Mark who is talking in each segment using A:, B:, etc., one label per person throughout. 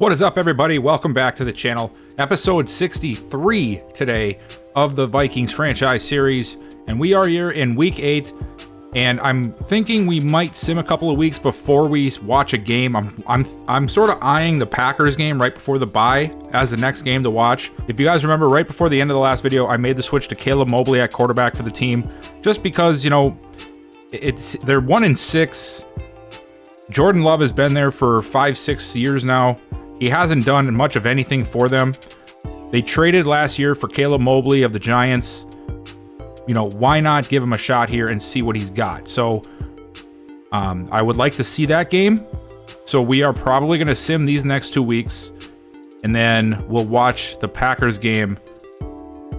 A: What is up, everybody? Welcome back to the channel. Episode 63 today of the Vikings franchise series, and we are here in week 8. And I'm thinking we might sim a couple of weeks before we watch a game. I'm sort of eyeing the Packers game right before the bye as the next game to watch. If you guys remember, right before the end of the last video, I made the switch to Caleb Mobley at quarterback for the team, just because, you know, they're 1-6. Jordan Love has been there for 5-6 years now. He hasn't done much of anything for them. They traded last year for Caleb Mobley of the Giants. You know, why not give him a shot here and see what he's got? So I would like to see that game. So we are probably going to sim these next 2 weeks, and then we'll watch the Packers game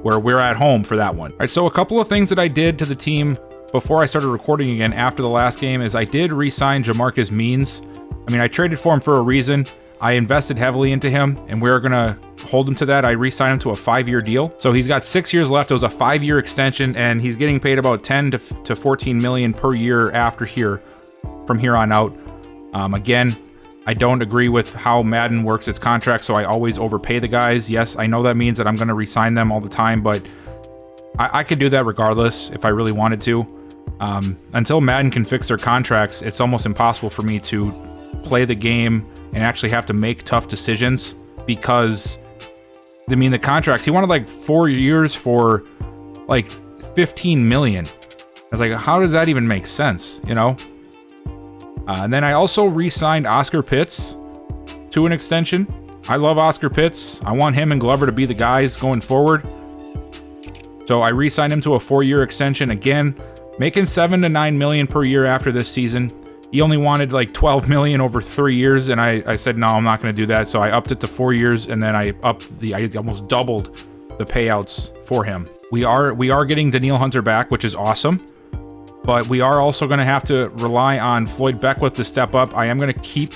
A: where we're at home for that one. All right, so a couple of things that I did to the team before I started recording again after the last game is I did re-sign Jamarcus Means. I mean, I traded for him for a reason. I invested heavily into him, and we're going to hold him to that. I re-signed him to a 5-year deal. So he's got 6 years left. It was a 5-year extension, and he's getting paid about 10 to 14 million per year after here, from here on out. Again, I don't agree with how Madden works its contract, so I always overpay the guys. Yes, I know that means that I'm going to re-sign them all the time, but I could do that regardless if I really wanted to. Until Madden can fix their contracts, it's almost impossible for me to play the game and actually have to make tough decisions, because I mean, the contracts, he wanted like 4 years for like 15 million. I was like, how does that even make sense, you know? And then I also re-signed Oscar Pitts to an extension. I love Oscar Pitts. I want him and Glover to be the guys going forward. So I re-signed him to a 4-year extension, again, making 7 to 9 million per year after this season. He only wanted like 12 million over 3 years, and I said, no, I'm not going to do that. So I upped it to 4 years, and then I almost doubled the payouts for him. We are getting Danielle Hunter back, which is awesome, but we are also going to have to rely on Floyd Beckwith to step up. I am going to keep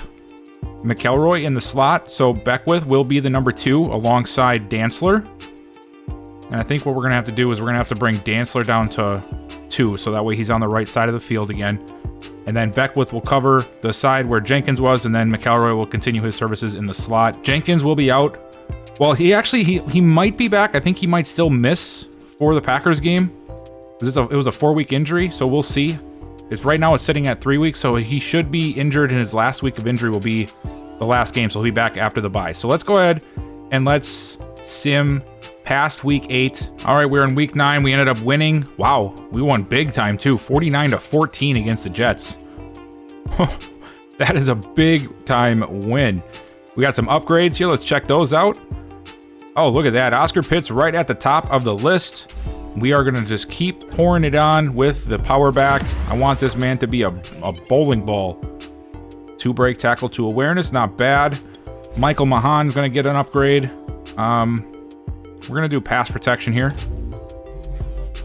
A: McElroy in the slot, so Beckwith will be the number 2 alongside Dantzler. And I think what we're going to have to do is we're going to have to bring Dantzler down to 2, so that way he's on the right side of the field again. And then Beckwith will cover the side where Jenkins was, and then McElroy will continue his services in the slot. Jenkins will be out. Well, he might be back. I think he might still miss for the Packers game. It was a 4-week injury, so we'll see. Right now it's sitting at 3 weeks, so he should be injured, and his last week of injury will be the last game, so he'll be back after the bye. So let's go ahead and let's sim past week 8. All right, we're in week 9. We ended up winning. Wow, we won big time too. 49 to 14 against the Jets. That is a big time win. We got some upgrades here. Let's check those out. Oh, look at that. Oscar Pitts right at the top of the list. We are going to just keep pouring it on with the power back. I want this man to be a bowling ball. 2 break tackle, 2 awareness. Not bad. Michael Mahan's going to get an upgrade. We're going to do pass protection here.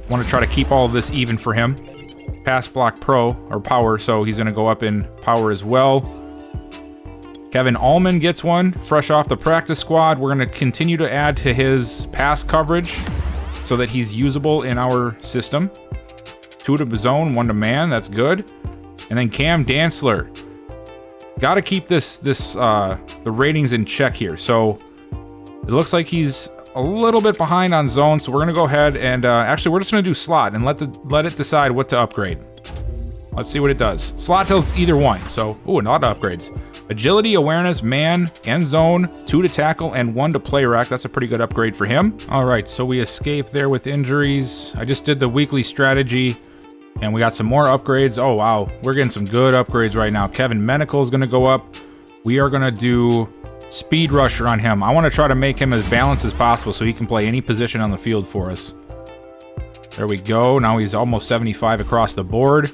A: Want to try to keep all of this even for him. Pass block pro, or power, so he's going to go up in power as well. Kevin Allman gets one, fresh off the practice squad. We're going to continue to add to his pass coverage so that he's usable in our system. 2 to zone, 1 to man, that's good. And then Cam Dantzler. Got to keep the ratings in check here. So it looks like he's a little bit behind on zone, so we're going to go ahead and actually we're just going to do slot and let it decide what to upgrade. Let's see what it does. Slot tells either one, so a lot of upgrades. Agility, awareness, man, and zone, 2 to tackle, and 1 to play rack. That's a pretty good upgrade for him. All right, so we escaped there with injuries. I just did the weekly strategy, and we got some more upgrades. Oh, wow. We're getting some good upgrades right now. Kevin Medical is going to go up. We are going to do speed rusher on him. I want to try to make him as balanced as possible so he can play any position on the field for us. There we go. Now he's almost 75 across the board.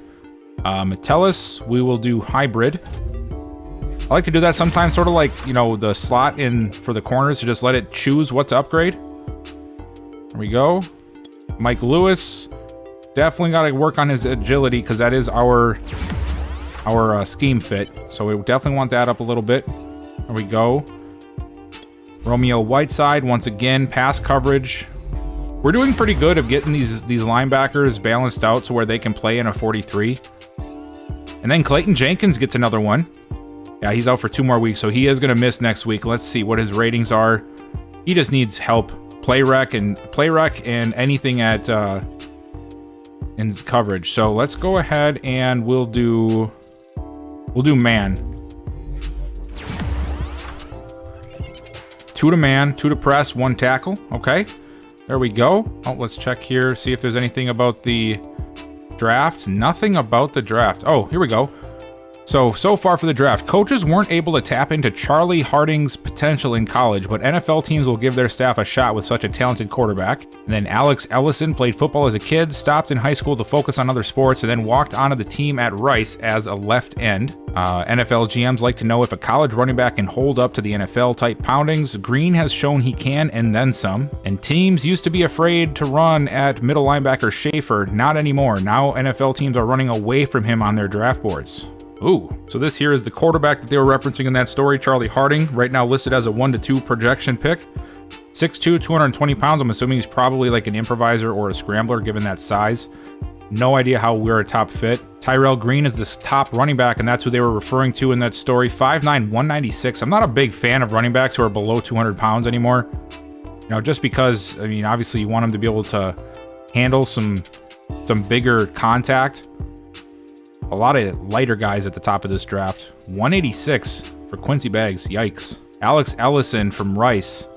A: Metellus, we will do hybrid. I like to do that sometimes, sort of like, you know, the slot in for the corners, to just let it choose what to upgrade. There we go. Mike Lewis. Definitely got to work on his agility, because that is our scheme fit. So we definitely want that up a little bit. There we go. Romeo Whiteside, once again, pass coverage. We're doing pretty good of getting these linebackers balanced out to where they can play in a 43. And then Clayton Jenkins gets another one. Yeah, he's out for 2 more weeks, so he is going to miss next week. Let's see what his ratings are. He just needs help. Play rec and anything at in coverage. So let's go ahead and we'll do man. 2 to man, 2 to press, 1 tackle. Okay, there we go. Oh, let's check here, see if there's anything about the draft. Nothing about the draft. Oh, here we go. So far for the draft, coaches weren't able to tap into Charlie Harding's potential in college, but NFL teams will give their staff a shot with such a talented quarterback. And then Alex Ellison played football as a kid, stopped in high school to focus on other sports, and then walked onto the team at Rice as a left end. NFL GMs like to know if a college running back can hold up to the NFL-type poundings. Green has shown he can, and then some. And teams used to be afraid to run at middle linebacker Schaefer. Not anymore. Now NFL teams are running away from him on their draft boards. Ooh, so this here is the quarterback that they were referencing in that story, Charlie Harding, right now listed as a 1 to 2 projection pick. 6'2", 220 pounds. I'm assuming he's probably like an improviser or a scrambler given that size. No idea how we're a top fit. Tyrell Green is this top running back, and that's who they were referring to in that story. 5'9", 196. I'm not a big fan of running backs who are below 200 pounds anymore. You know, just because, I mean, obviously you want them to be able to handle some bigger contact. A lot of lighter guys at the top of this draft. 186 for Quincy Baggs. Yikes. Alex Ellison from Rice.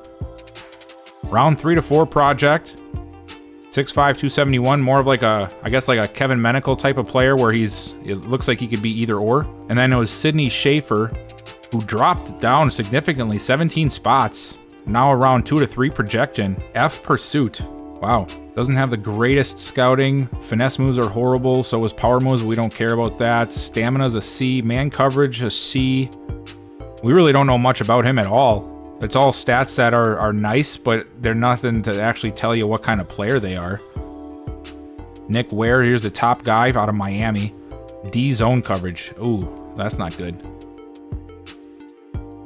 A: Round 3 to 4 project. 6'5", 271. More of like a, I guess like a Kevin Menical type of player where it looks like he could be either or. And then it was Sidney Schaefer who dropped down significantly, 17 spots. Now around 2 to 3 projection. F Pursuit. Wow. Doesn't have the greatest scouting. Finesse moves are horrible. So is power moves. We don't care about that. Stamina's a C. Man coverage, a C. We really don't know much about him at all. It's all stats that are nice, but they're nothing to actually tell you what kind of player they are. Nick Ware, here's the top guy out of Miami. D zone coverage. Ooh, that's not good.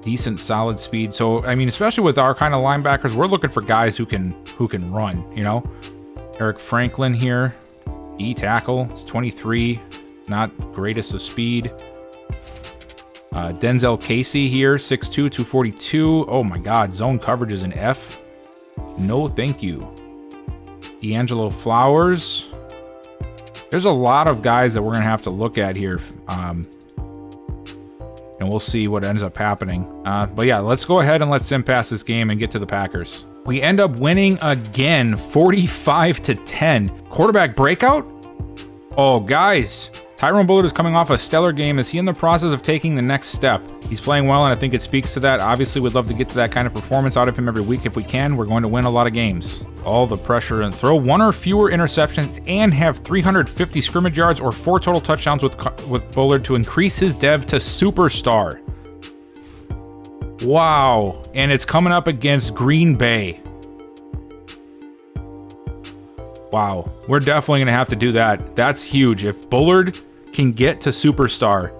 A: Decent solid speed. So, I mean, especially with our kind of linebackers, we're looking for guys who can run, you know? Eric Franklin here. E tackle, 23. Not greatest of speed. Denzel Casey here, 6'2", 242. Oh my God, zone coverage is an F. No, thank you. D'Angelo Flowers. There's a lot of guys that we're going to have to look at here. And we'll see what ends up happening. But yeah, let's go ahead and let Sim pass this game and get to the Packers. We end up winning again, 45-10. Quarterback breakout? Oh, guys. Tyrone Bullard is coming off a stellar game. Is he in the process of taking the next step? He's playing well, and I think it speaks to that. Obviously, we'd love to get to that kind of performance out of him every week if we can. We're going to win a lot of games. All the pressure and throw 1 or fewer interceptions and have 350 scrimmage yards or 4 total touchdowns with Bullard to increase his dev to superstar. Wow. And it's coming up against Green Bay. Wow. We're definitely going to have to do that. That's huge. If Bullard can get to superstar,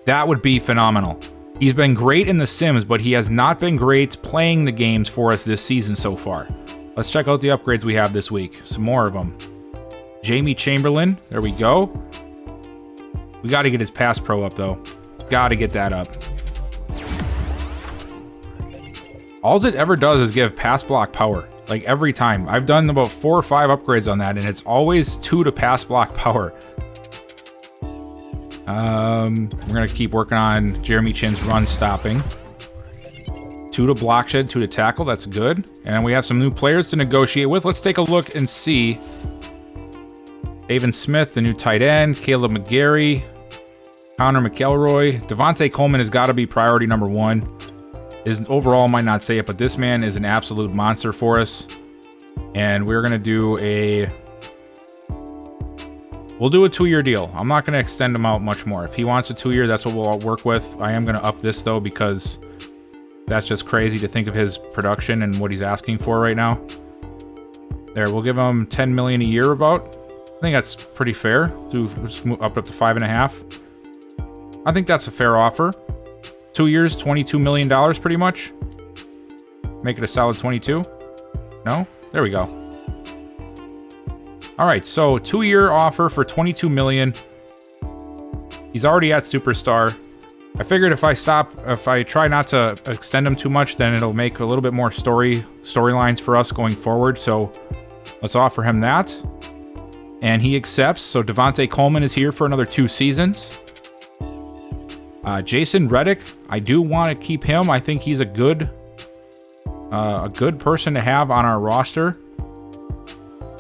A: that would be phenomenal. He's been great in the Sims, but he has not been great playing the games for us this season so far. Let's check out the upgrades we have this week. Some more of them. Jamie Chamberlain. There we go. We got to get his pass pro up, though. Got to get that up. All it ever does is give pass block power. Like every time. I've done about 4 or 5 upgrades on that, and it's always 2 to pass block power. We're going to keep working on Jeremy Chinn's run stopping. 2 to block shed, 2 to tackle. That's good. And we have some new players to negotiate with. Let's take a look and see. Avon Smith, the new tight end. Caleb McGarry. Connor McElroy. Devontae Coleman has got to be priority number 1. Is overall might not say it, but this man is an absolute monster for us. And we're going to do we'll do a 2-year deal. I'm not going to extend him out much more. If he wants a 2-year, that's what we'll all work with. I am going to up this, though, because that's just crazy to think of his production and what he's asking for right now. There, we'll give him $10 million a year about. I think that's pretty fair. We'll just move up to 5.5. I think that's a fair offer. 2 years, $22 million pretty much. Make it a solid 22. No? There we go. All right, so 2-year offer for $22 million. He's already at superstar. I figured if I try not to extend them too much, then it'll make a little bit more storylines for us going forward. So let's offer him that. And he accepts. So Devontae Coleman is here for another 2 seasons. Jason Reddick, I do want to keep him. I think he's a good person to have on our roster.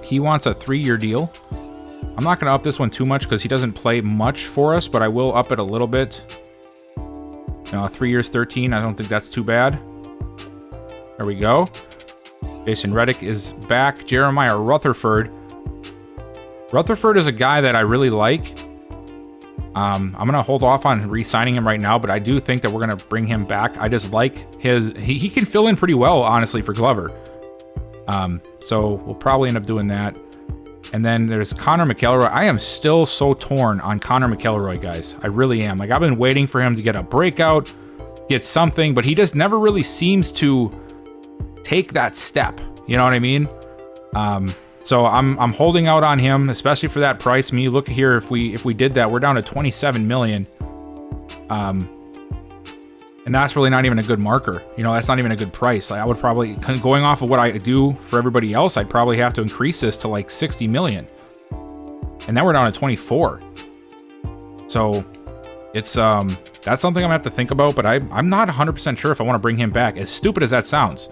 A: He wants a 3-year deal. I'm not going to up this one too much because he doesn't play much for us, but I will up it a little bit. 3 years, 13. I don't think that's too bad. There we go. Jason Reddick is back. Jeremiah Rutherford. Rutherford is a guy that I really like. I'm going to hold off on re-signing him right now, but I do think that we're going to bring him back. I just like he can fill in pretty well, honestly, for Glover. So we'll probably end up doing that. And then there's Connor McElroy. I am still so torn on Connor McElroy, guys. I really am. Like, I've been waiting for him to get a breakout, get something, but he just never really seems to take that step. You know what I mean? So I'm holding out on him, especially for that price. I mean, you look here, if we did that, we're down to 27 million. And that's really not even a good marker. That's not even a good price. I would probably, going off of what I do for everybody else, I'd probably have to increase this to like 60 million. And now we're down to 24. So it's that's something I'm gonna have to think about, but I'm not 100% sure if I want to bring him back, as stupid as that sounds.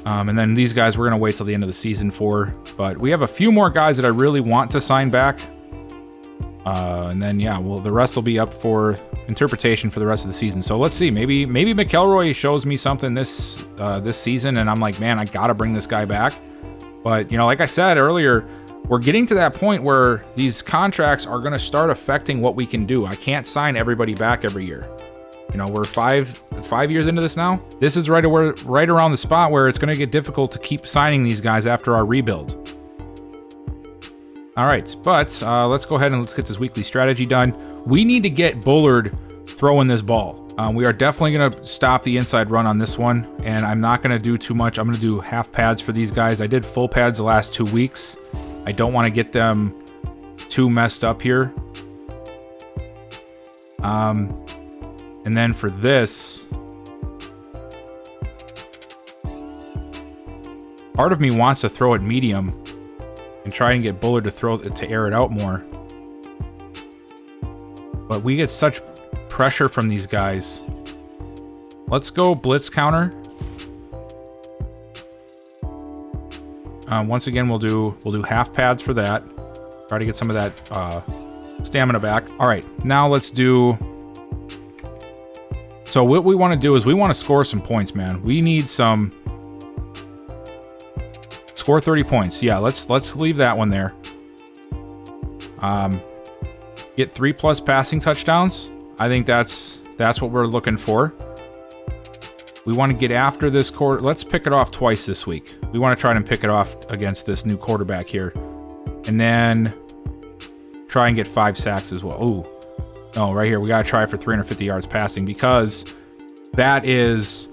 A: And then these guys we're gonna wait till the end of the season for, but we have a few more guys that I really want to sign back. And then the rest will be up for interpretation for the rest of the season. So let's see, maybe McElroy shows me something this season, and I'm like, man, I gotta bring this guy back. But like I said earlier, we're getting to that point where these contracts are gonna start affecting what we can do. I can't sign everybody back every year. We're five years into this now. This is right around the spot where it's gonna get difficult to keep signing these guys after our rebuild. All right, but let's go ahead and let's get this weekly strategy done. We need to get Bullard throwing this ball. We are definitely going to stop the inside run on this one, and I'm not going to do too much. I'm going to do half pads for these guys. I did full pads the last 2 weeks. I don't want to get them too messed up here. And then for this, part of me wants to throw it medium and try and get Bullard to air it out more. But we get such pressure from these guys. Let's go blitz counter. Once again, we'll do half pads for that. Try to get some of that stamina back. All right, now let's do. So what we want to do is we want to score some points, man. We need some. Score 30 points. Yeah, let's leave that one there. Get 3+ passing touchdowns. I think that's what we're looking for. We want to get after this quarter. Let's pick it off twice this week. We want to try and pick it off against this new quarterback here. And then try and get 5 sacks as well. Ooh. No, right here. We got to try for 350 yards passing because that is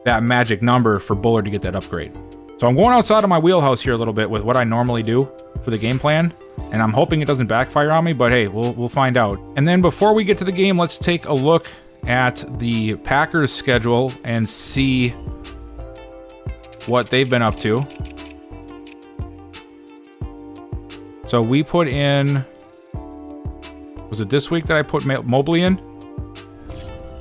A: that magic number for Bullard to get that upgrade. So I'm going outside of my wheelhouse here a little bit with what I normally do for the game plan. And I'm hoping it doesn't backfire on me, but hey, we'll find out. And then before we get to the game, let's take a look at the Packers schedule and see what they've been up to. So we put in, was it this week that I put Mobley in?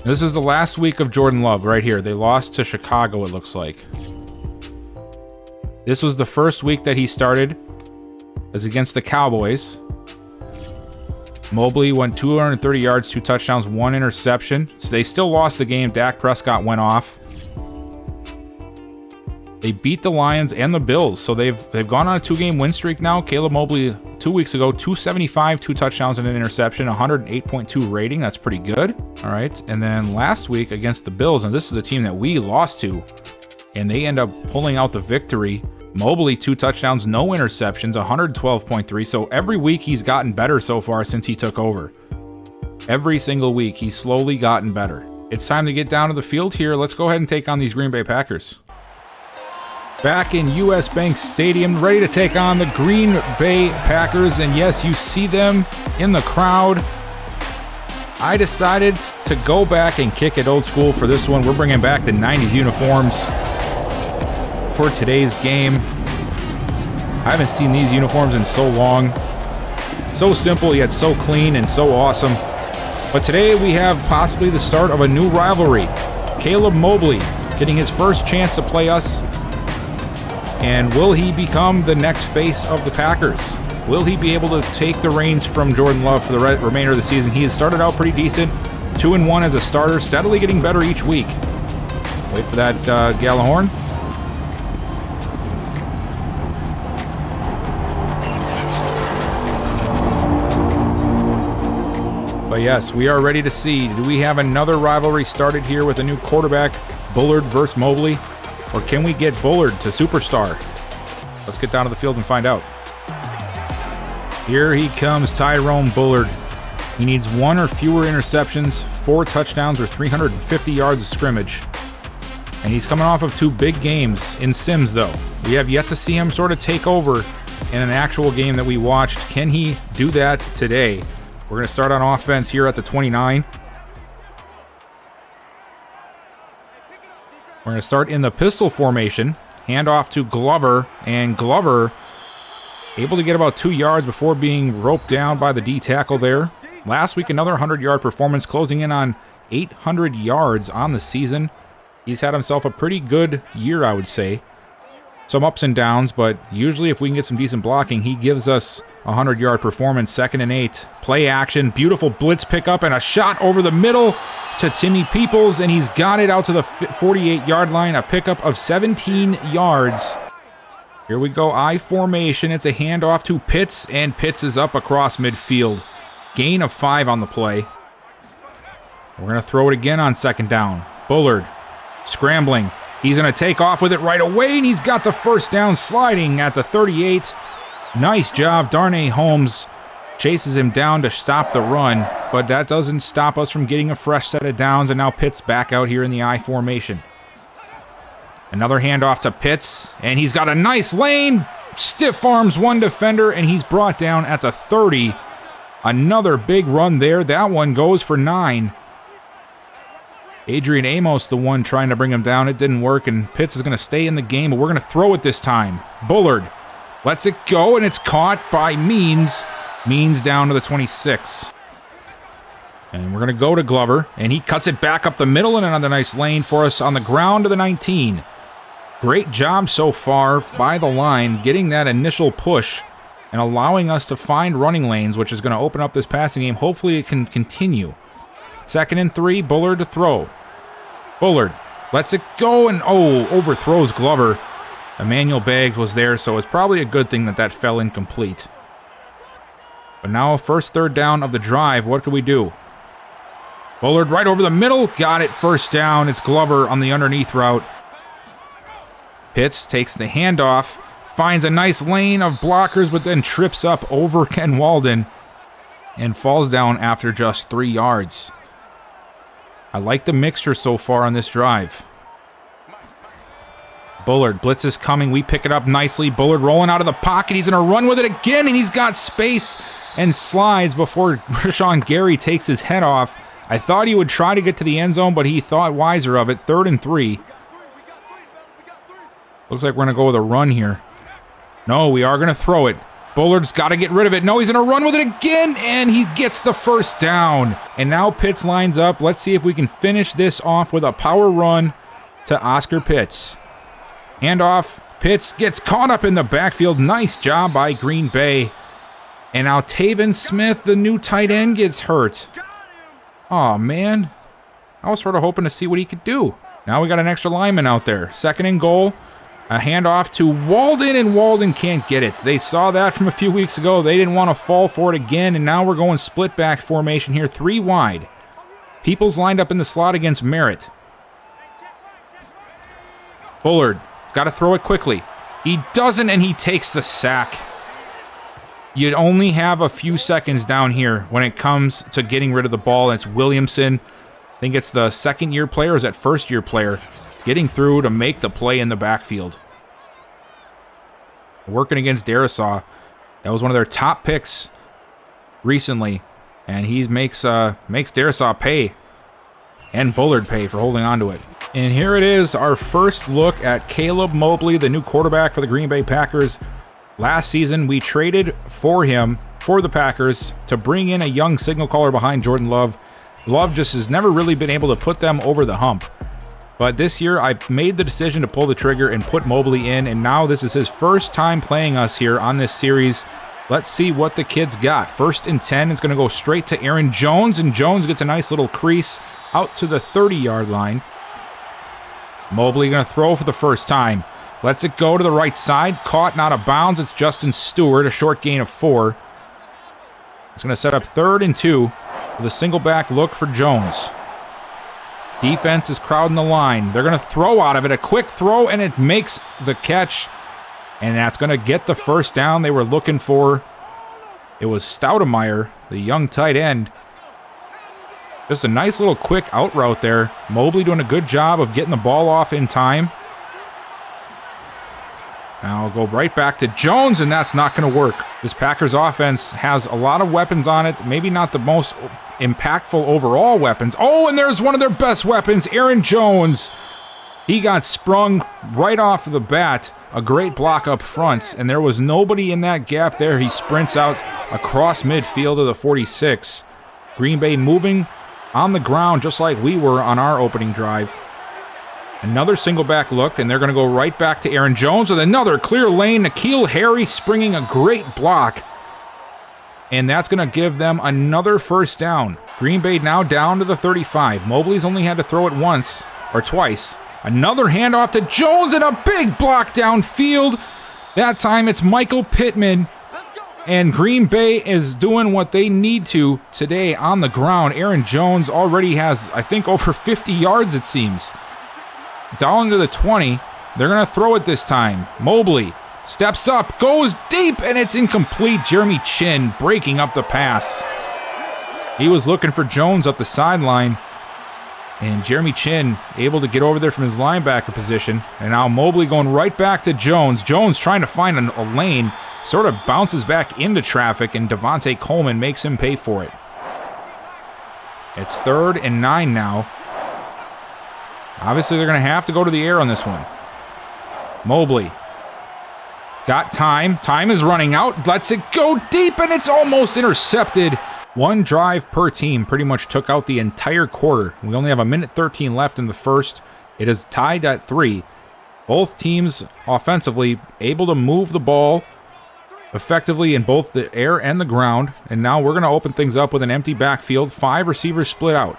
A: This is the last week of Jordan Love right here. They lost to Chicago, it looks like. This was the first week that he started. As against the Cowboys. Mobley went 230 yards, 2 touchdowns, 1 interception. So they still lost the game. Dak Prescott went off. They beat the Lions and the Bills. So they've gone on a 2-game win streak now. Caleb Mobley 2 weeks ago, 275, 2 touchdowns and an interception, 108.2 rating. That's pretty good. All right. And then last week against the Bills, and this is a team that we lost to, and they end up pulling out the victory. Mobley, 2 touchdowns, no interceptions, 112.3. So every week he's gotten better so far since he took over. Every single week he's slowly gotten better. It's time to get down to the field here. Let's go ahead and take on these Green Bay Packers. Back in US Bank Stadium, ready to take on the Green Bay Packers. And yes, you see them in the crowd. I decided to go back and kick it old school for this one. We're bringing back the 90s uniforms for today's game. I haven't seen these uniforms in so long. So simple, yet so clean and so awesome. But today we have possibly the start of a new rivalry. Caleb Mobley getting his first chance to play us. And will he become the next face of the Packers? Will he be able to take the reins from Jordan Love for the remainder of the season? He has started out pretty decent. 2-1 as a starter, steadily getting better each week. Wait for that Gallahorn. But yes, we are ready to see. Do we have another rivalry started here with a new quarterback, Bullard versus Mobley? Or can we get Bullard to superstar? Let's get down to the field and find out. Here he comes, Tyrone Bullard. He needs 1 or fewer interceptions, 4 touchdowns, or 350 yards of scrimmage. And he's coming off of 2 big games in Sims, though. We have yet to see him sort of take over in an actual game that we watched. Can he do that today? We're going to start on offense here at the 29. We're going to start in the pistol formation. Hand off to Glover, and Glover able to get about 2 yards before being roped down by the D tackle there. Last week, another 100-yard performance, closing in on 800 yards on the season. He's had himself a pretty good year, I would say. Some ups and downs, but usually if we can get some decent blocking, he gives us a 100-yard performance. 2nd and 8. Play action, beautiful blitz pickup, and a shot over the middle to Timmy Peoples, and he's got it out to the 48-yard line, a pickup of 17 yards. Here we go, I formation. It's a handoff to Pitts, and Pitts is up across midfield. Gain of 5 on the play. We're going to throw it again on 2nd down. Bullard scrambling. He's going to take off with it right away, and he's got the first down sliding at the 38. Nice job. Darnay Holmes chases him down to stop the run, but that doesn't stop us from getting a fresh set of downs, and now Pitts back out here in the I formation. Another handoff to Pitts, and he's got a nice lane. Stiff arms one defender, and he's brought down at the 30. Another big run there. That one goes for 9. Adrian Amos, the one trying to bring him down. It didn't work, and Pitts is going to stay in the game, but we're going to throw it this time. Bullard lets it go, and it's caught by Means. Means down to the 26. And we're going to go to Glover, and he cuts it back up the middle and another nice lane for us on the ground to the 19. Great job so far by the line, getting that initial push and allowing us to find running lanes, which is going to open up this passing game. Hopefully it can continue. 2nd and 3, Bullard to throw. Bullard lets it go, and overthrows Glover. Emmanuel Baggs was there, so it's probably a good thing that that fell incomplete. But now, first 3rd down of the drive, what can we do? Bullard right over the middle, got it, 1st down. It's Glover on the underneath route. Pitts takes the handoff, finds a nice lane of blockers, but then trips up over Ken Walden and falls down after just 3 yards. I like the mixture so far on this drive. Bullard, blitz is coming. We pick it up nicely. Bullard rolling out of the pocket. He's going to run with it again, and he's got space and slides before Rashawn Gary takes his head off. I thought he would try to get to the end zone, but he thought wiser of it. 3rd and 3. Looks like we're going to go with a run here. No, we are going to throw it. Bullard's got to get rid of it. No, he's going to run with it again, and he gets the 1st down. And now Pitts lines up. Let's see if we can finish this off with a power run to Oscar Pitts. Handoff. Pitts gets caught up in the backfield. Nice job by Green Bay. And now Taven Smith, the new tight end, gets hurt. Oh man. I was sort of hoping to see what he could do. Now we got an extra lineman out there. 2nd and goal. A handoff to Walden, and Walden can't get it. They saw that from a few weeks ago. They didn't want to fall for it again, and now we're going split back formation here, 3 wide. People's lined up in the slot against Merritt. Bullard has got to throw it quickly. He doesn't, and he takes the sack. You'd only have a few seconds down here when it comes to getting rid of the ball. It's Williamson. I think it's the 2nd-year player, or is that 1st-year player, getting through to make the play in the backfield. Working against Darisaw. That was one of their top picks recently. And he makes Darisaw pay. And Bullard pay for holding on to it. And here it is, our first look at Caleb Mobley, the new quarterback for the Green Bay Packers. Last season, we traded for him, for the Packers, to bring in a young signal caller behind Jordan Love. Love just has never really been able to put them over the hump. But this year, I made the decision to pull the trigger and put Mobley in, and now this is his first time playing us here on this series. Let's see what the kid's got. 1st and 10, it's going to go straight to Aaron Jones, and Jones gets a nice little crease out to the 30-yard line. Mobley going to throw for the first time. Lets it go to the right side. Caught and out of bounds. It's Justin Stewart, a short gain of 4. It's going to set up 3rd and 2 with a single back look for Jones. Defense is crowding the line. They're going to throw out of it. A quick throw, and it makes the catch. And that's going to get the first down they were looking for. It was Stoudemire, the young tight end. Just a nice little quick out route there. Mobley doing a good job of getting the ball off in time. Now I'll go right back to Jones, and that's not going to work. This Packers offense has a lot of weapons on it. Maybe not the most impactful overall weapons. Oh, and there's one of their best weapons, Aaron Jones. He got sprung right off of the bat. A great block up front, and there was nobody in that gap there. He sprints out across midfield to the 46. Green Bay moving on the ground just like we were on our opening drive. Another single back look, and they're going to go right back to Aaron Jones with another clear lane. N'Keal Harry springing a great block. And that's going to give them another first down. Green Bay now down to the 35. Mobley's only had to throw it once, or twice. Another handoff to Jones and a big block downfield. That time it's Michael Pittman. And Green Bay is doing what they need to today on the ground. Aaron Jones already has, I think, over 50 yards, it seems. It's all into the 20. They're going to throw it this time. Mobley steps up, goes deep, and it's incomplete. Jeremy Chin breaking up the pass. He was looking for Jones up the sideline. And Jeremy Chin able to get over there from his linebacker position. And now Mobley going right back to Jones. Jones trying to find a lane. Sort of bounces back into traffic, and Devontae Coleman makes him pay for it. It's 3rd and 9 now. Obviously, they're going to have to go to the air on this one. Mobley. Got time. Time is running out. Lets it go deep, and it's almost intercepted. One drive per team pretty much took out the entire quarter. We only have 1:13 left in the first. It is tied at 3. Both teams offensively able to move the ball effectively in both the air and the ground. And now we're going to open things up with an empty backfield. 5 receivers split out.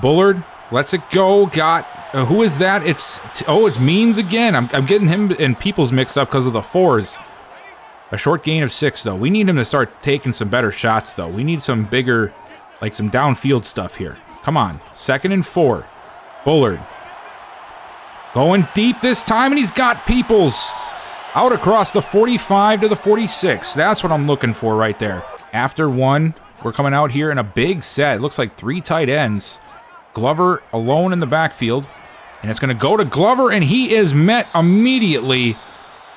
A: Bullard lets it go. Got, who is that? It's Means again. I'm getting him and Peoples mixed up because of the 4s. A short gain of 6, though. We need him to start taking some better shots, though. We need some bigger, like some downfield stuff here. Come on. 2nd and 4. Bullard. Going deep this time, and he's got Peoples. Out across the 45 to the 46. That's what I'm looking for right there. After 1, we're coming out here in a big set. It looks like 3 tight ends. Glover alone in the backfield. And it's going to go to Glover, and he is met immediately.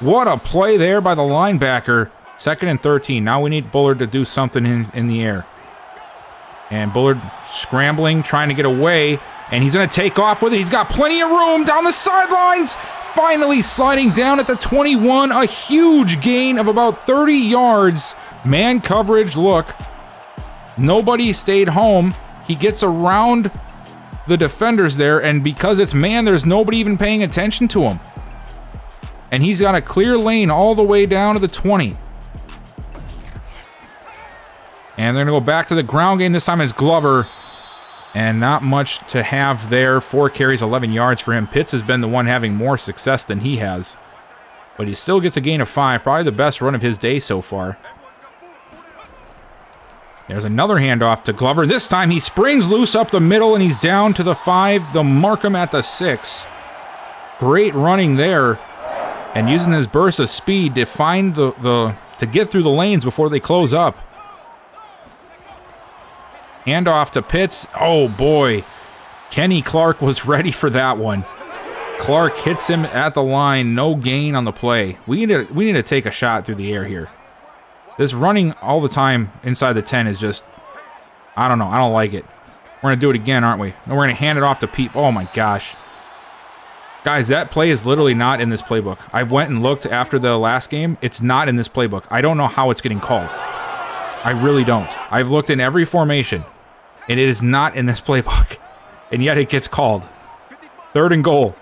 A: What a play there by the linebacker. 2nd and 13. Now we need Bullard to do something in the air. And Bullard scrambling, trying to get away. And he's going to take off with it. He's got plenty of room down the sidelines. Finally sliding down at the 21. A huge gain of about 30 yards. Man coverage look. Nobody stayed home. He gets around the defenders there. And because it's man, there's nobody even paying attention to him. And he's got a clear lane all the way down to the 20. And they're going to go back to the ground game. This time it's Glover. And not much to have there. 4 carries, 11 yards for him. Pitts has been the one having more success than he has. But he still gets a gain of 5. Probably the best run of his day so far. There's another handoff to Glover. This time he springs loose up the middle, and he's down to the 5. They'll mark him at the 6. Great running there. And using his burst of speed to find to get through the lanes before they close up. Handoff to Pitts. Oh, boy. Kenny Clark was ready for that one. Clark hits him at the line. No gain on the play. We need to take a shot through the air here. This running all the time inside the 10 is just I don't know. I don't like it. We're going to do it again, aren't we? And we're going to hand it off to Pete. Oh, my gosh. Guys, that play is literally not in this playbook. I went and looked after the last game. It's not in this playbook. I don't know how it's getting called. I really don't. I've looked in every formation, and it is not in this playbook. And yet it gets called. 3rd and goal.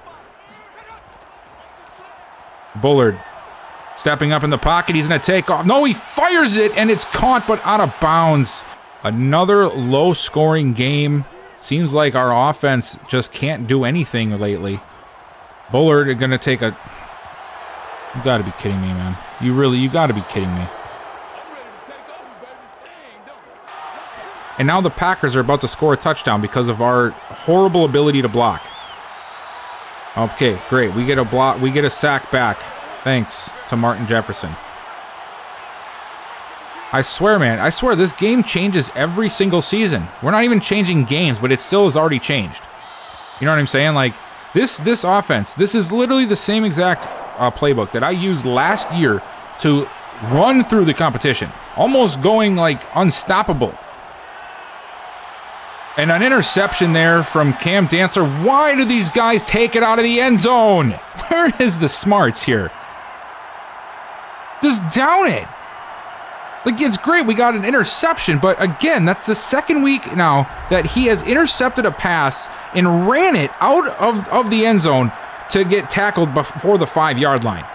A: Bullard stepping up in the pocket. He's going to take off. No, he fires it, and it's caught, but out of bounds. Another low-scoring game. Seems like our offense just can't do anything lately. Bullard are going to take a... You got to be kidding me, man. You got to be kidding me. And now the Packers are about to score a touchdown because of our horrible ability to block. Okay, great. We get a block. We get a sack back. Thanks to Martin Jefferson. I swear, man. I swear this game changes every single season. We're not even changing games, but it still has already changed. You know what I'm saying? Like, this offense, this is literally the same exact playbook that I used last year to run through the competition. Almost going, like, unstoppable. And an interception there from Cam Dancer. Why do these guys take it out of the end zone? Where is the smarts here? Just down it. Like, it's great we got an interception, but again, that's the second week now that he has intercepted a pass and ran it out of the end zone to get tackled before the 5-yard line.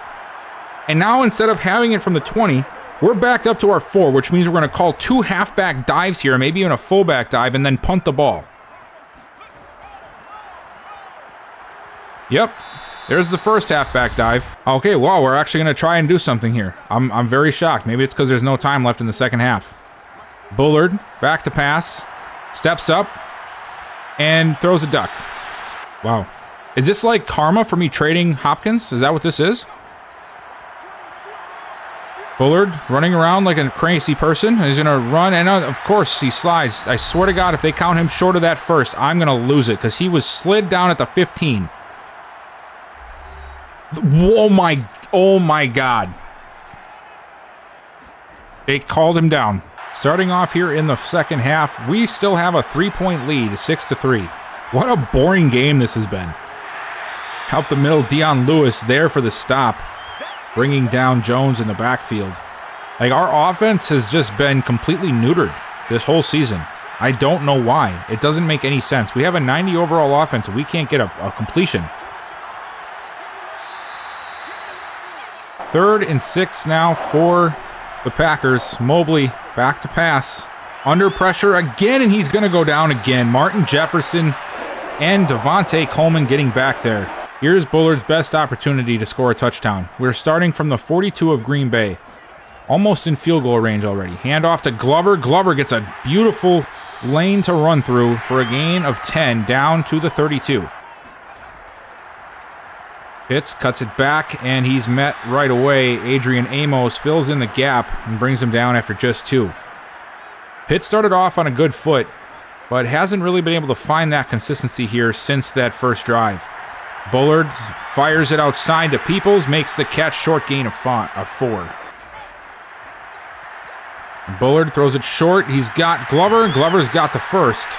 A: And now instead of having it from the 20, we're backed up to our 4, which means we're going to call 2 halfback dives here, maybe even a fullback dive, and then punt the ball. Yep, there's the first halfback dive. Okay, wow, we're actually going to try and do something here. I'm very shocked. Maybe it's because there's no time left in the second half. Bullard, back to pass, steps up, and throws a duck. Wow. Is this like karma for me trading Hopkins? Is that what this is? Bullard running around like a crazy person. He's going to run, and of course he slides. I swear to God, if they count him short of that first, I'm going to lose it because he was slid down at the 15. Oh my God. They called him down. Starting off here in the second half, we still have a 3-point lead, 6-3. What a boring game this has been. Help the middle, Dion Lewis there for the stop. Bringing down Jones in the backfield. Like, our offense has just been completely neutered this whole season. I don't know why. It doesn't make any sense. We have a 90 overall offense, and we can't get a completion. 3rd and 6 now for the Packers. Mobley back to pass. Under pressure again, and he's going to go down again. Martin Jefferson and Devontae Coleman getting back there. Here's Bullard's best opportunity to score a touchdown. We're starting from the 42 of Green Bay. Almost in field goal range already. Hand off to Glover. Glover gets a beautiful lane to run through for a gain of 10 down to the 32. Pitts cuts it back, and he's met right away. Adrian Amos fills in the gap and brings him down after just 2. Pitts started off on a good foot, but hasn't really been able to find that consistency here since that first drive. Bullard fires it outside to Peoples, makes the catch, short gain of 4. Bullard throws it short. He's got Glover, and Glover's got the first.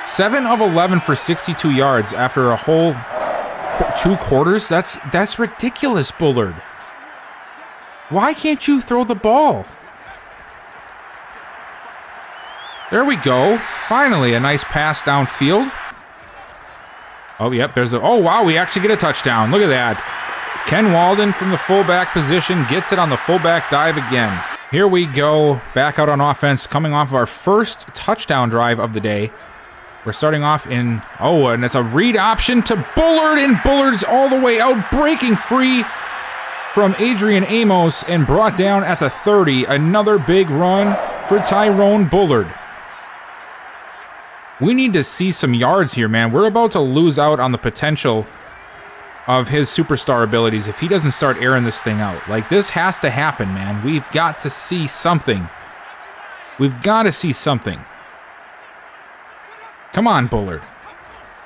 A: 7 of 11 for 62 yards after a whole 2 quarters? That's ridiculous, Bullard. Why can't you throw the ball? There we go. Finally, a nice pass downfield. Oh, yep, oh, wow, we actually get a touchdown. Look at that. Ken Walden from the fullback position gets it on the fullback dive again. Here we go, back out on offense, coming off of our first touchdown drive of the day. We're starting off in, and it's a read option to Bullard, and Bullard's all the way out, breaking free from Adrian Amos and brought down at the 30. Another big run for Tyrone Bullard. We need to see some yards here, man. We're about to lose out on the potential of his superstar abilities if he doesn't start airing this thing out. Like, this has to happen, man. We've got to see something. We've got to see something. Come on, Bullard.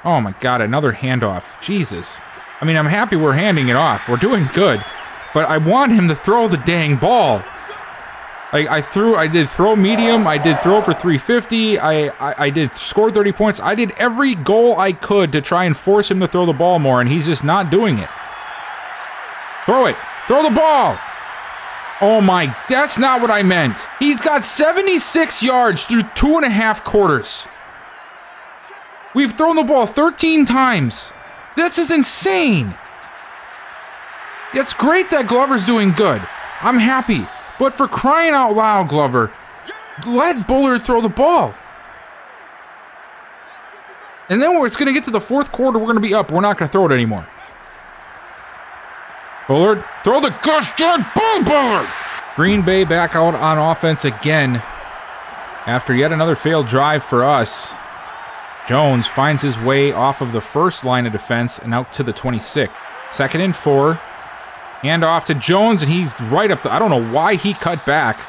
A: Oh, my God, another handoff. Jesus. I mean, I'm happy we're handing it off. We're doing good. But I want him to throw the dang ball. I did throw medium. I did throw for 350. I did score 30 points. I did every goal I could to try and force him to throw the ball more, and he's just not doing it. Throw it. Throw the ball. Oh my, that's not what I meant. He's got 76 yards through 2.5 quarters. We've thrown the ball 13 times. This is insane. It's great that Glover's doing good. I'm happy. But for crying out loud, Glover, let Bullard throw the ball. And then when it's going to get to the fourth quarter, we're going to be up. We're not going to throw it anymore. Bullard, throw the gosh-darn ball, Bullard! Green Bay back out on offense again. After yet another failed drive for us, Jones finds his way off of the first line of defense and out to the 26. 2nd and 4. Hand off to Jones, and he's right up the... I don't know why he cut back.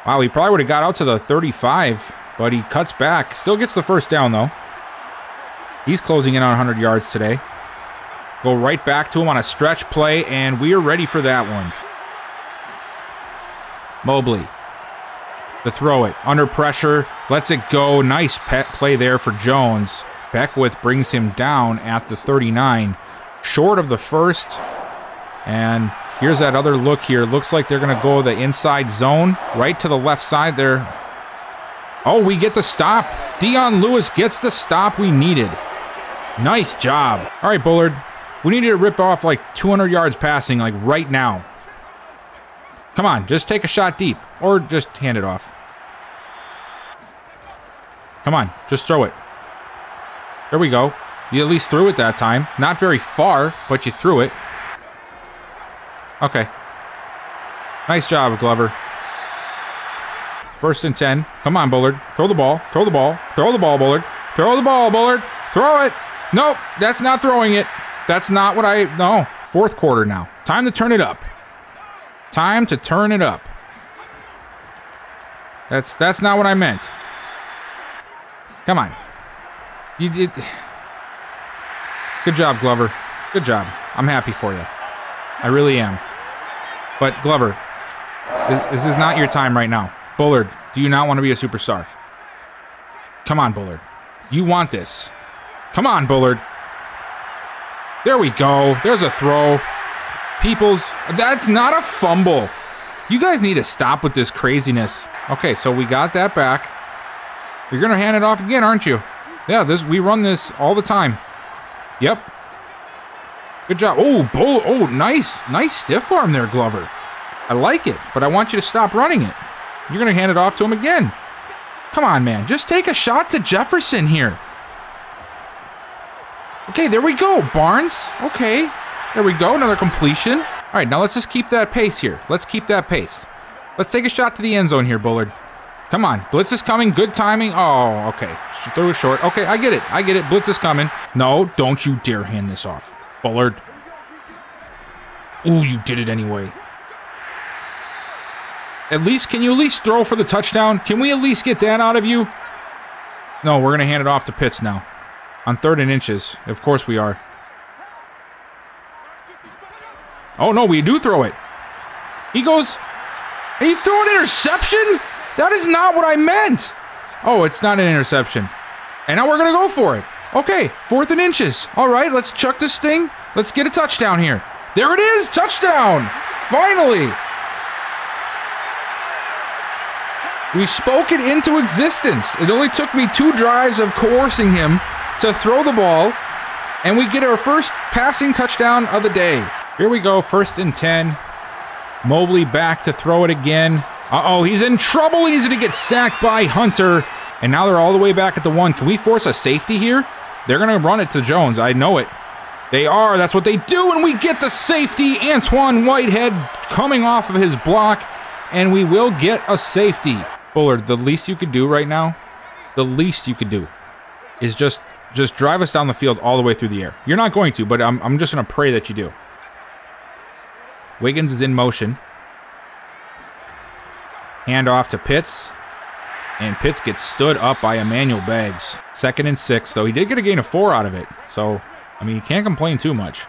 A: Wow, he probably would have got out to the 35, but he cuts back. Still gets the first down, though. He's closing in on 100 yards today. Go right back to him on a stretch play, and we are ready for that one. Mobley. To throw it. Under pressure. Lets it go. Nice play there for Jones. Beckwith brings him down at the 39. Short of the first. And here's that other look here. Looks like they're going to go the inside zone. Right to the left side there. Oh, we get the stop. Dion Lewis gets the stop we needed. Nice job. All right, Bullard. We need to rip off like 200 yards passing like right now. Come on, just take a shot deep. Or just hand it off. Come on, just throw it. There we go. You at least threw it that time. Not very far, but you threw it. Okay. Nice job, Glover. 1st and 10. Come on, Bullard. Throw the ball. Throw the ball. Throw the ball, Bullard. Throw the ball, Bullard. Throw it. Nope, that's not throwing it. That's not what I... No. 4th quarter now. Time to turn it up. Time to turn it up. That's not what I meant. Come on. You did... Good job, Glover. Good job. I'm happy for you. I really am. But, Glover, this is not your time right now. Bullard, do you not want to be a superstar? Come on, Bullard. You want this. Come on, Bullard. There we go. There's a throw. Peoples, that's not a fumble. You guys need to stop with this craziness. Okay, so we got that back. You're going to hand it off again, aren't you? Yeah, we run this all the time. Yep. Good job. Oh, nice stiff arm there, Glover. I like it, but I want you to stop running it. You're going to hand it off to him again. Come on, man. Just take a shot to Jefferson here. Okay, there we go, Barnes. Okay, there we go. Another completion. All right, now let's just keep that pace here. Let's keep that pace. Let's take a shot to the end zone here, Bullard. Come on. Blitz is coming. Good timing. Oh, okay. Throw it short. Okay, I get it. I get it. Blitz is coming. No, don't you dare hand this off, Bullard. Ooh, you did it anyway. Can you at least throw for the touchdown? Can we at least get that out of you? No, we're going to hand it off to Pitts now. On 3rd and inches. Of course we are. Oh, no, we do throw it. He goes... And you throw an interception? That is not what I meant. Oh, it's not an interception. And now we're going to go for it. Okay, 4th and inches. All right, let's chuck this thing. Let's get a touchdown here. There it is. Touchdown. Finally. We spoke it into existence. It only took me 2 drives of coercing him to throw the ball, and we get our first passing touchdown of the day. Here we go, 1st and 10. Mobley back to throw it again. Uh-oh, he's in trouble. He's going to get sacked by Hunter, and now they're all the way back at the 1. Can we force a safety here? They're going to run it to Jones. I know it. They are. That's what they do, and we get the safety. Antoine Whitehead coming off of his block, and we will get a safety. Bullard, the least you could do right now, is just drive us down the field all the way through the air. You're not going to, but I'm just going to pray that you do. Wiggins is in motion. Hand off to Pitts. And Pitts gets stood up by Emmanuel Baggs. 2nd and 6, though he did get a gain of 4 out of it. So, I mean, you can't complain too much.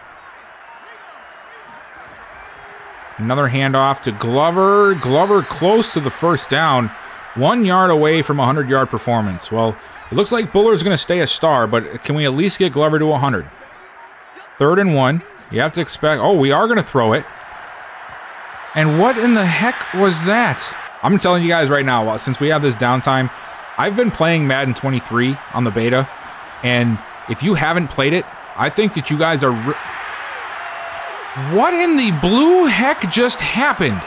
A: Another handoff to Glover. Glover close to the first down. 1 yard away from a 100-yard performance. Well, it looks like Bullard's going to stay a star, but can we at least get Glover to 100? 3rd and 1. You have to expect... Oh, we are going to throw it. And what in the heck was that? I'm telling you guys right now, since we have this downtime, I've been playing Madden 23 on the beta, and if you haven't played it, I think that you guys are... What in the blue heck just happened?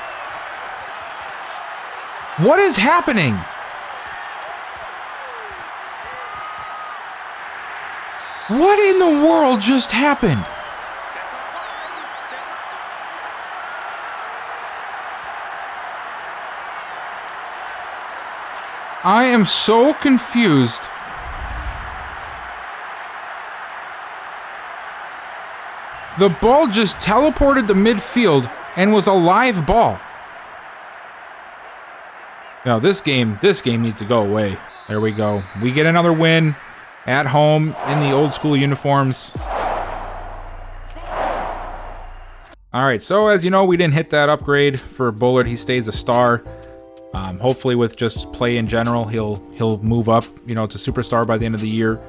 A: What is happening? What in the world just happened? I am so confused. The ball just teleported to midfield and was a live ball. No, this game needs to go away. There we go. We get another win at home in the old school uniforms. All right, so as you know, we didn't hit that upgrade for Bullard. He stays a star. Hopefully with just play in general, he'll move up, to superstar by the end of the year.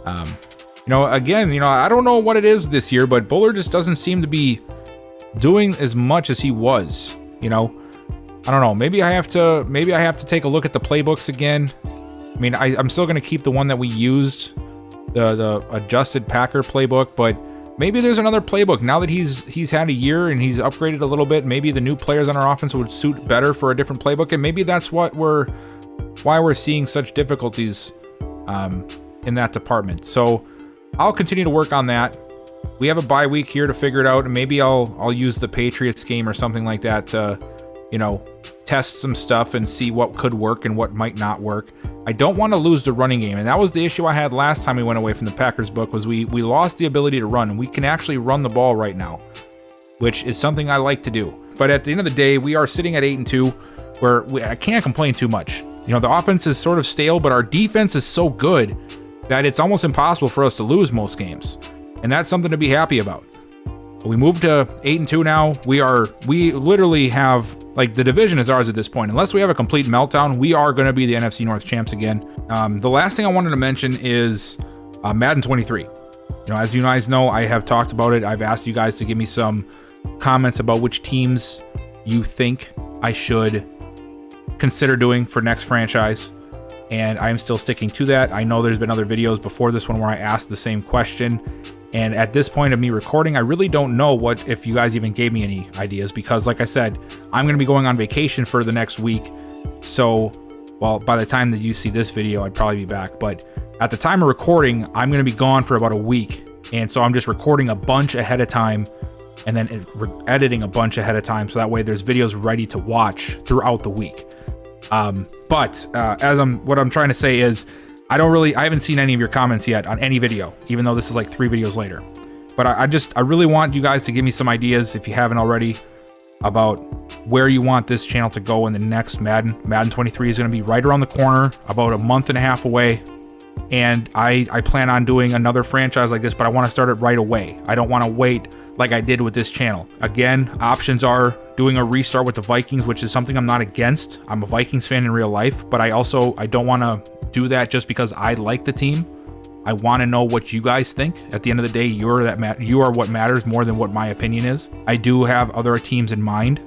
A: Again, I don't know what it is this year, but Bullard just doesn't seem to be doing as much as he was, I don't know. Maybe I have to take a look at the playbooks again. I mean, I'm still going to keep the one that we used, the adjusted Packer playbook, but maybe there's another playbook now that he's had a year and he's upgraded a little bit. Maybe the new players on our offense would suit better for a different playbook, and maybe that's why we're seeing such difficulties in that department. So I'll continue to work on that. We have a bye week here to figure it out, and maybe I'll use the Patriots game or something like that to, test some stuff and see what could work and what might not work. I don't want to lose the running game, and that was the issue I had last time we went away from the Packers book, was we lost the ability to run, and we can actually run the ball right now, which is something I like to do. But at the end of the day, we are sitting at 8-2, where I can't complain too much. The offense is sort of stale, but our defense is so good that it's almost impossible for us to lose most games, and that's something to be happy about. We moved to 8-2 now. We literally have, the division is ours at this point. Unless we have a complete meltdown, we are going to be the NFC North champs again. The last thing I wanted to mention is Madden 23. As you guys know, I have talked about it. I've asked you guys to give me some comments about which teams you think I should consider doing for next franchise, and I'm still sticking to that. I know there's been other videos before this one where I asked the same question, and at this point of me recording, I really don't know if you guys even gave me any ideas, because like I said, I'm going to be going on vacation for the next week. So, well, by the time that you see this video, I'd probably be back. But at the time of recording, I'm going to be gone for about a week. And so I'm just recording a bunch ahead of time and then editing a bunch ahead of time. So that way there's videos ready to watch throughout the week. What I'm trying to say is, I haven't seen any of your comments yet on any video, even though this is like 3 videos later. But I really want you guys to give me some ideas, if you haven't already, about where you want this channel to go in the next Madden. Madden 23 is going to be right around the corner, about a month and a half away. And I plan on doing another franchise like this, but I want to start it right away. I don't want to wait like I did with this channel. Again, options are doing a restart with the Vikings, which is something I'm not against. I'm a Vikings fan in real life, but I don't want to do that just because I like the team. I want to know what you guys think. At the end of the day, you are what matters more than what my opinion is. I do have other teams in mind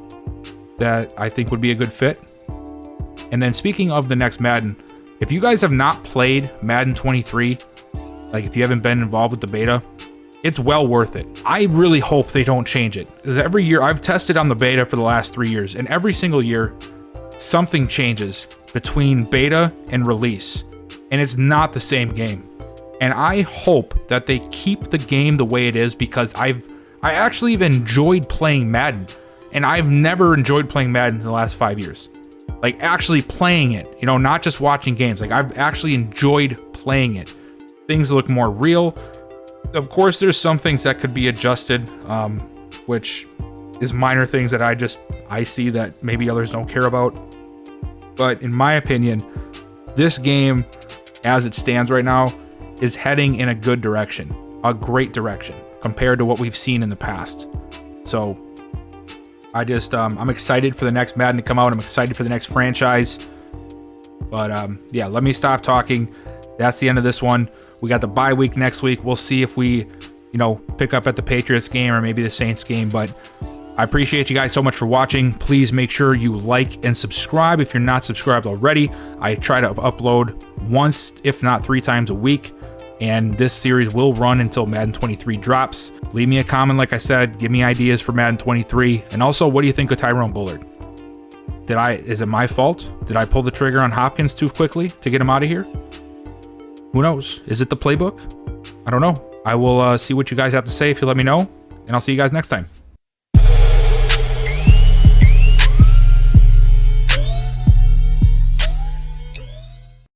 A: that I think would be a good fit. And then speaking of the next Madden, if you guys have not played Madden 23, if you haven't been involved with the beta, it's well worth it. I really hope they don't change it, because every year I've tested on the beta for the last 3 years, and every single year something changes between beta and release, and it's not the same game. And I hope that they keep the game the way it is, because I actually have enjoyed playing Madden, and I've never enjoyed playing Madden in the last 5 years. Actually playing it, not just watching games. I've actually enjoyed playing it. Things look more real. Of course, there's some things that could be adjusted, which is minor things that I see that maybe others don't care about. But in my opinion, this game, as it stands right now, is heading in a good direction, a great direction, compared to what we've seen in the past. So I'm excited for the next Madden to come out. I'm excited for the next franchise. But yeah, let me stop talking. That's the end of this one. We got the bye week next week. We'll see if we, pick up at the Patriots game or maybe the Saints game. But I appreciate you guys so much for watching. Please make sure you like and subscribe if you're not subscribed already. I try to upload once, if not 3 times a week. And this series will run until Madden 23 drops. Leave me a comment, like I said. Give me ideas for Madden 23. And also, what do you think of Tyrone Bullard? Is it my fault? Did I pull the trigger on Hopkins too quickly to get him out of here? Who knows? Is it the playbook? I don't know. I will see what you guys have to say if you let me know. And I'll see you guys next time.